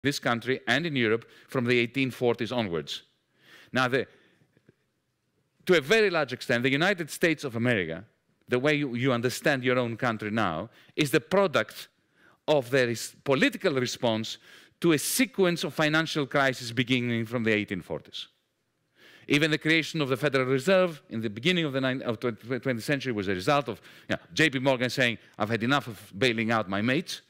this country and in Europe from the 1840s onwards. Now, to a very large extent, the United States of America, the way you understand your own country now, is the product of their political response to a sequence of financial crises beginning from the 1840s. Even the creation of the Federal Reserve in the beginning of the 20th century was a result of J.P. Morgan saying, I've had enough of bailing out my mates.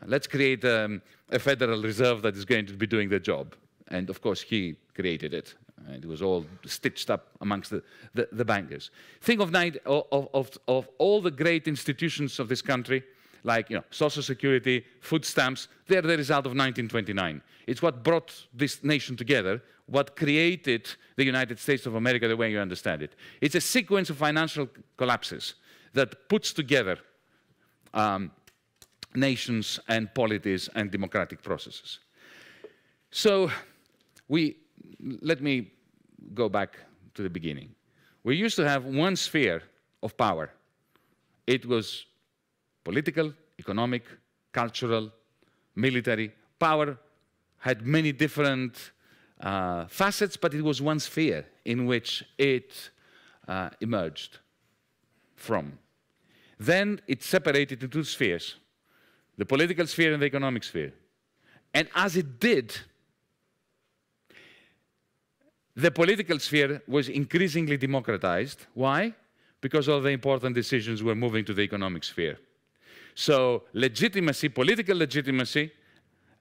Let's create a Federal Reserve that is going to be doing the job. And of course, he created it. And it was all stitched up amongst the bankers. Think of all the great institutions of this country, like Social Security, food stamps. They're the result of 1929. It's what brought this nation together, what created the United States of America the way you understand it. It's a sequence of financial collapses that puts together nations and polities and democratic processes. So let me go back to the beginning. We used to have one sphere of power. It was political, economic, cultural, military. Power had many different facets, but it was one sphere in which it emerged from. Then it separated into two spheres, the political sphere and the economic sphere. And as it did, the political sphere was increasingly democratized. Why? Because all the important decisions were moving to the economic sphere. So legitimacy, political legitimacy,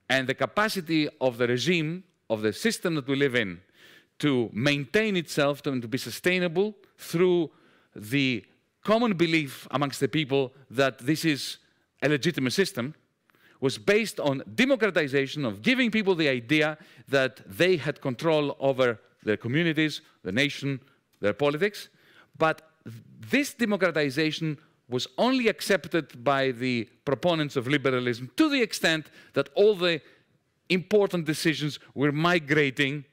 and the capacity of the regime, of the system that we live in, to maintain itself and to be sustainable through the common belief amongst the people that this is a legitimate system, was based on democratization, of giving people the idea that they had control over their communities, the nation, their politics. But this democratization was only accepted by the proponents of liberalism to the extent that all the important decisions were migrating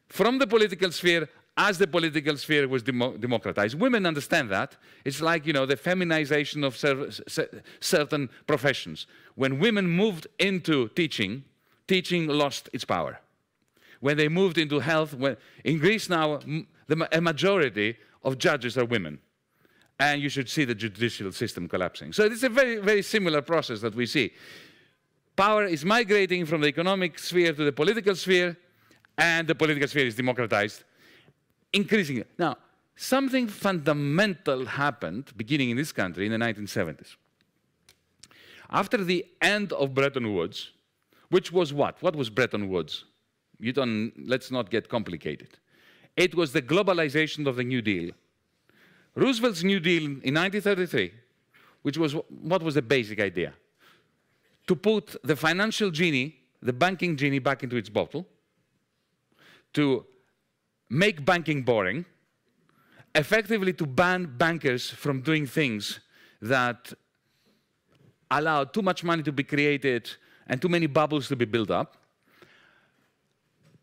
from the political sphere as the political sphere was democratized. Women understand that. It's like, the feminization of certain professions. When women moved into teaching, teaching lost its power. When they moved into health, in Greece now, a majority of judges are women. And you should see the judicial system collapsing. So it's a very, very similar process that we see. Power is migrating from the economic sphere to the political sphere, and the political sphere is democratized increasingly. Now, something fundamental happened beginning in this country in the 1970s. After the end of Bretton Woods, which was what? What was Bretton Woods? Let's not get complicated. It was the globalization of the New Deal. Roosevelt's New Deal in 1933, what was the basic idea? To put the financial genie, the banking genie, back into its bottle, to make banking boring, effectively to ban bankers from doing things that allow too much money to be created and too many bubbles to be built up,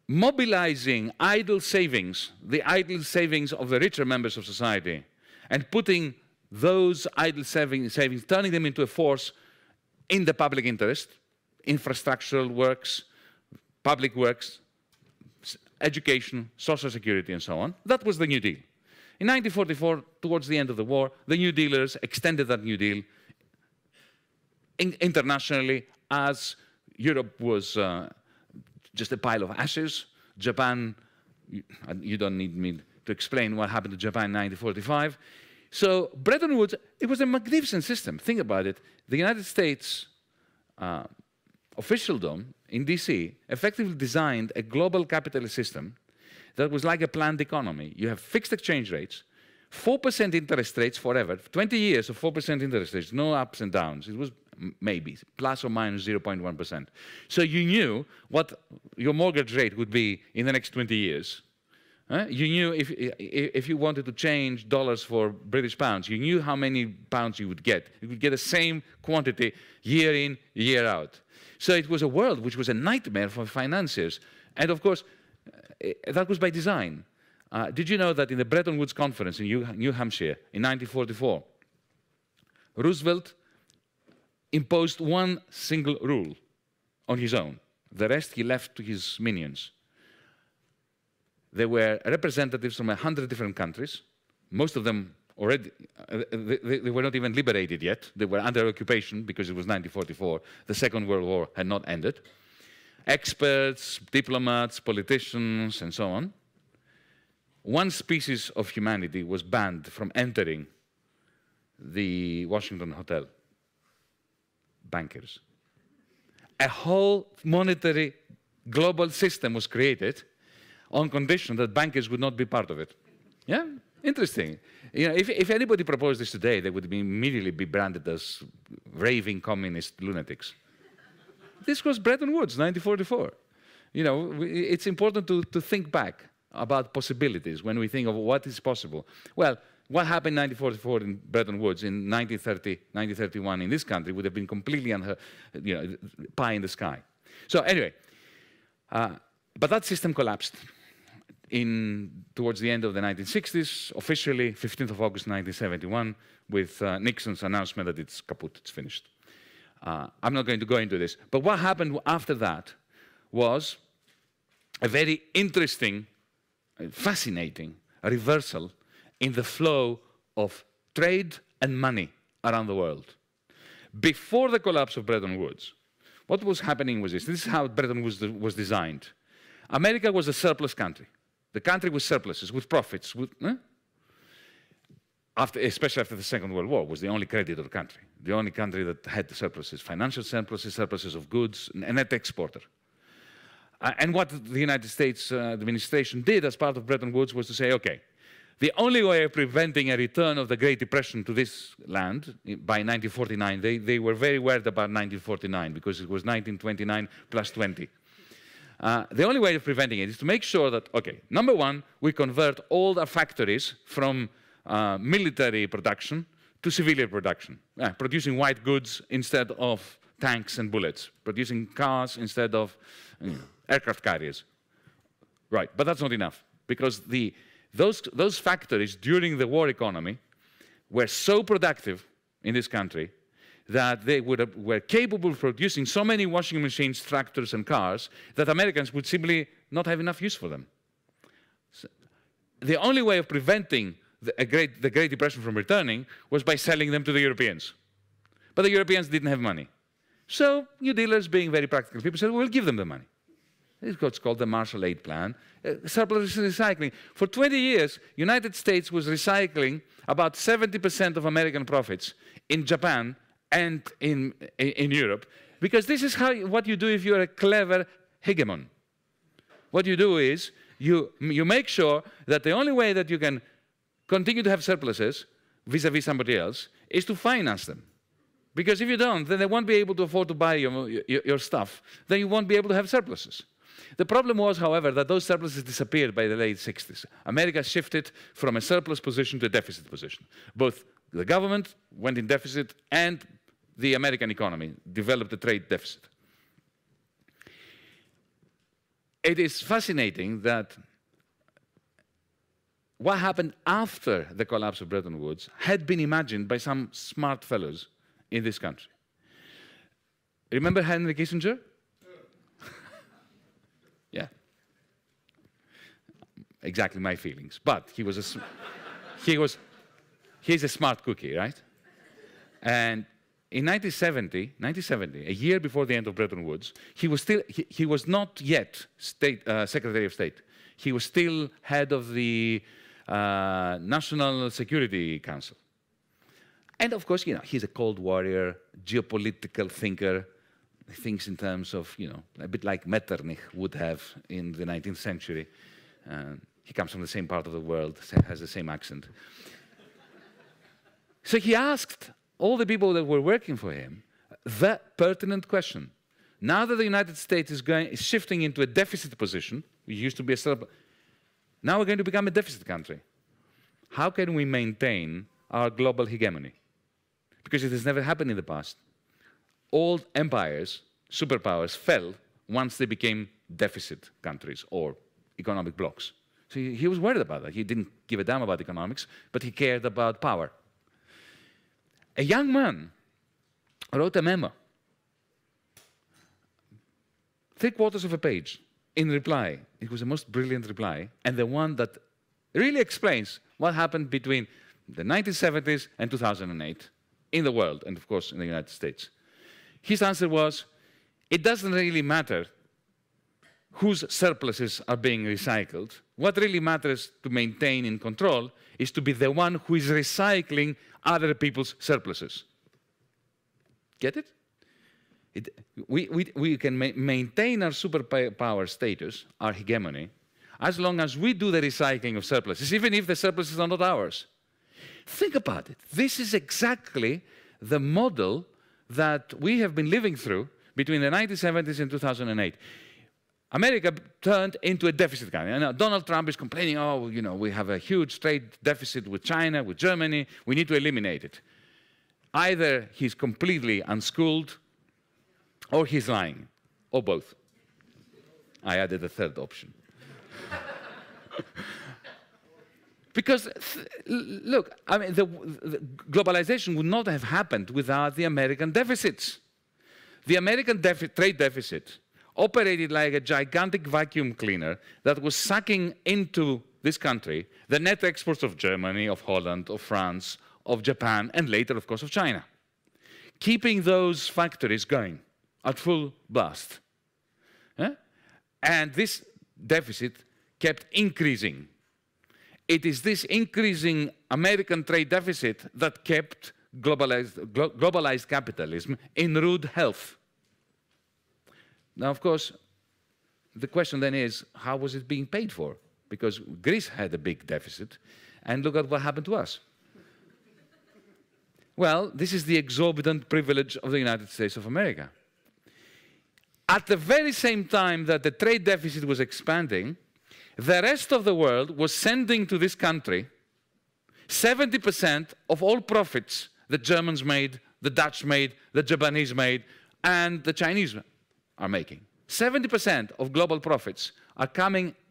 mobilizing idle savings, the idle savings of the richer members of society, and putting those idle savings, turning them into a force in the public interest, infrastructural works, public works, education, social security, and so on. That was the New Deal. In 1944, towards the end of the war, the New Dealers extended that New Deal internationally, as Europe was just a pile of ashes. Japan, you don't need me to explain what happened to Japan in 1945. So Bretton Woods, it was a magnificent system. Think about it. The United States officialdom in DC effectively designed a global capitalist system that was like a planned economy. You have fixed exchange rates, 4% interest rates forever, 20 years of 4% interest rates, no ups and downs. It was maybe plus or minus 0.1%. So you knew what your mortgage rate would be in the next 20 years. You knew if you wanted to change dollars for British pounds, you knew how many pounds you would get. You would get the same quantity year in, year out. So it was a world which was a nightmare for financiers. And of course, that was by design. Did you know that in the Bretton Woods Conference in New Hampshire in 1944, Roosevelt imposed one single rule on his own, The rest he left to his minions. There were representatives from 100 different countries. Most of them already, they were not even liberated yet. They were under occupation because it was 1944. The Second World War had not ended. Experts, diplomats, politicians, and so on. One species of humanity was banned from entering the Washington Hotel. Bankers. A whole monetary global system was created on condition that bankers would not be part of it. Yeah, interesting. You know, if anybody proposed this today, they would immediately be branded as raving communist lunatics. This was Bretton Woods, 1944. You know, it's important to think back about possibilities when we think of what is possible. Well, what happened in 1944 in Bretton Woods in 1930, 1931 in this country would have been completely pie in the sky. So anyway, but that system collapsed towards the end of the 1960s, officially 15th of August 1971, with Nixon's announcement that it's kaput, it's finished. I'm not going to go into this, but what happened after that was a very interesting, fascinating reversal in the flow of trade and money around the world. Before the collapse of Bretton Woods, what was happening was this. This is how Bretton Woods was designed. America was a surplus country. The country with surpluses, with profits, especially after the Second World War, was the only creditor country, the only country that had the surpluses, financial surpluses, surpluses of goods, a net exporter. And what the United States administration did as part of Bretton Woods was to say, okay, the only way of preventing a return of the Great Depression to this land by 1949, they were very worried about 1949 because it was 1929 plus 20. The only way of preventing it is to make sure that, okay, number one, we convert all the factories from military production to civilian production, producing white goods instead of tanks and bullets, producing cars instead of aircraft carriers. Right, but that's not enough, because those factories during the war economy were so productive in this country that they were capable of producing so many washing machines, tractors, and cars that Americans would simply not have enough use for them. So the only way of preventing the Great Depression from returning was by selling them to the Europeans. But the Europeans didn't have money. So New Dealers, being very practical people, said, we'll give them the money. It's what's called the Marshall Aid Plan. Surplus recycling. For 20 years, United States was recycling about 70% of American profits in Japan and in Europe, because this is what you do if you're a clever hegemon. What you do is you make sure that the only way that you can continue to have surpluses vis-a-vis somebody else is to finance them. Because if you don't, then they won't be able to afford to buy your stuff. Then you won't be able to have surpluses. The problem was, however, that those surpluses disappeared by the late 60s. America shifted from a surplus position to a deficit position. Both the government went in deficit and the American economy developed a trade deficit. It is fascinating that what happened after the collapse of Bretton Woods had been imagined by some smart fellows in this country. Remember Henry Kissinger? Yeah. Exactly my feelings. But he's a smart cookie, right? And in 1970, a year before the end of Bretton Woods, he was not yet Secretary of State. He was still head of the National Security Council. And of course, he's a cold warrior, geopolitical thinker. He thinks in terms of, a bit like Metternich would have in the 19th century. He comes from the same part of the world, has the same accent. So he asked all the people that were working for him the pertinent question. Now that the United States is shifting into a deficit position, we used to be a surplus, now we're going to become a deficit country. How can we maintain our global hegemony? Because it has never happened in the past. All empires, superpowers, fell once they became deficit countries or economic blocs. So he was worried about that. He didn't give a damn about economics, but he cared about power. A young man wrote a memo 3/4 of a page in reply. It was the most brilliant reply, and the one that really explains what happened between the 1970s and 2008 in the world, and of course in the United States. His answer was, it doesn't really matter whose surpluses are being recycled. What really matters to maintain in control is to be the one who is recycling other people's surpluses. Get it? We can maintain our superpower status, our hegemony, as long as we do the recycling of surpluses, even if the surpluses are not ours. Think about it. This is exactly the model that we have been living through between the 1970s and 2008. America turned into a deficit country. And now Donald Trump is complaining, oh, you know, we have a huge trade deficit with China, with Germany. We need to eliminate it. Either he's completely unschooled, or he's lying, or both. I added a third option. Because, look, I mean, the globalization would not have happened without the American deficits. The American trade deficit operated like a gigantic vacuum cleaner that was sucking into this country the net exports of Germany, of Holland, of France, of Japan, and later, of course, of China, keeping those factories going at full blast. And this deficit kept increasing. It is this increasing American trade deficit that kept globalized capitalism in rude health. Now, of course, the question then is, how was it being paid for? Because Greece had a big deficit, and look at what happened to us. Well, this is the exorbitant privilege of the United States of America. At the very same time that the trade deficit was expanding, the rest of the world was sending to this country 70% of all profits the Germans made, the Dutch made, the Japanese made, and the Chinese are making. 70% of global profits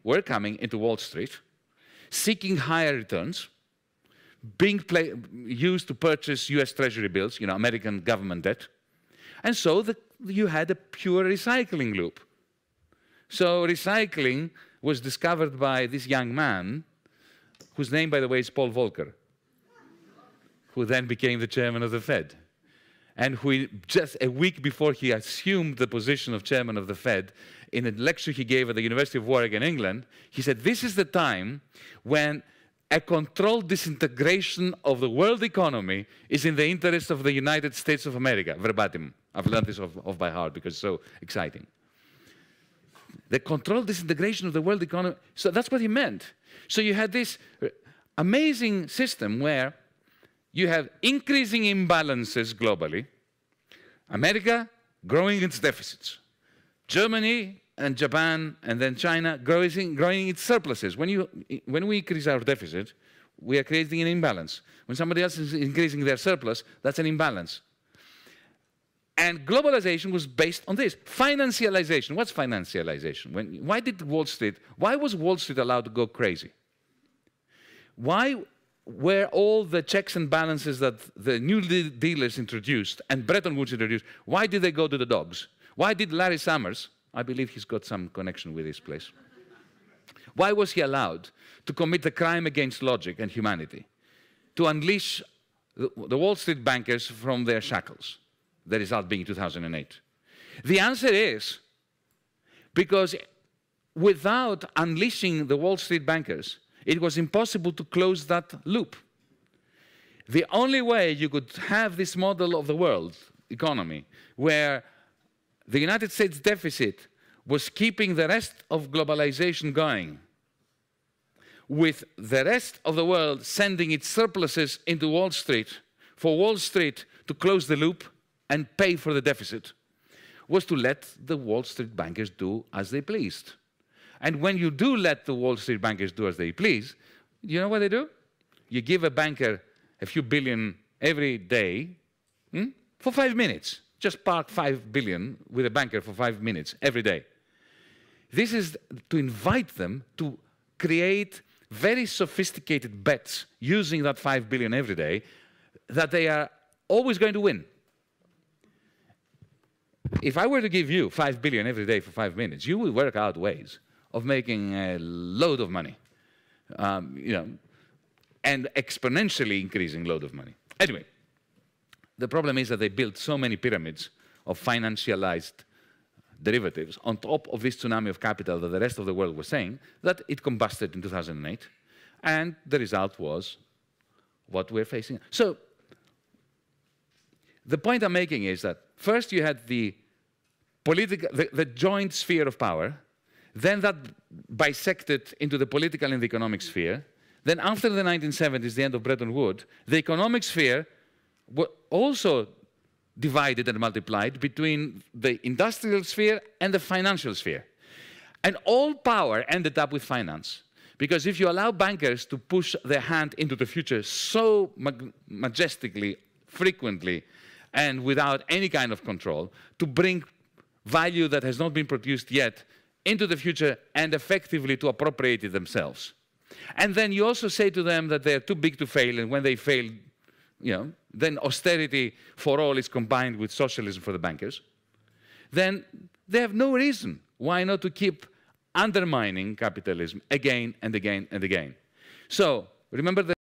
were coming into Wall Street, seeking higher returns, being used to purchase US Treasury bills, you know, American government debt. And so you had a pure recycling loop. So recycling was discovered by this young man, whose name, by the way, is Paul Volcker, who then became the chairman of the Fed. And who, just a week before he assumed the position of chairman of the Fed, in a lecture he gave at the University of Warwick in England, he said, this is the time when a controlled disintegration of the world economy is in the interest of the United States of America, verbatim. I've learned this off by heart because it's so exciting. The controlled disintegration of the world economy, so that's what he meant. So you had this amazing system where you have increasing imbalances globally, America growing its deficits, Germany and Japan and then China growing its surpluses. When we increase our deficit, we are creating an imbalance. When somebody else is increasing their surplus, that's an imbalance. And globalization was based on this. Financialization. What's financialization? Why was Wall Street allowed to go crazy? Why were all the checks and balances that the new dealers introduced and Bretton Woods introduced, why did they go to the dogs? Why did Larry Summers, I believe he's got some connection with this place, why was he allowed to commit a crime against logic and humanity, to unleash the Wall Street bankers from their shackles, the result being 2008? The answer is because without unleashing the Wall Street bankers, it was impossible to close that loop. The only way you could have this model of the world economy where the United States deficit was keeping the rest of globalization going, with the rest of the world sending its surpluses into Wall Street, for Wall Street to close the loop and pay for the deficit, was to let the Wall Street bankers do as they pleased. And when you do let the Wall Street bankers do as they please, you know what they do? You give a banker a few billion every day for 5 minutes. Just park 5 billion with a banker for 5 minutes every day. This is to invite them to create very sophisticated bets using that 5 billion every day that they are always going to win. if I were to give you 5 billion every day for 5 minutes, you would work out ways of making a load of money, and exponentially increasing load of money. Anyway, the problem is that they built so many pyramids of financialized derivatives on top of this tsunami of capital that the rest of the world was saying, that it combusted in 2008, and the result was what we're facing. So the point I'm making is that first you had the joint sphere of power, then that bisected into the political and the economic sphere. Then after the 1970s, the end of Bretton Woods, the economic sphere also divided and multiplied between the industrial sphere and the financial sphere. And all power ended up with finance. Because if you allow bankers to push their hand into the future so majestically, frequently, and without any kind of control, to bring value that has not been produced yet into the future and effectively to appropriate it themselves. And then you also say to them that they're too big to fail, and when they fail, then austerity for all is combined with socialism for the bankers. Then they have no reason why not to keep undermining capitalism again and again and again. So remember that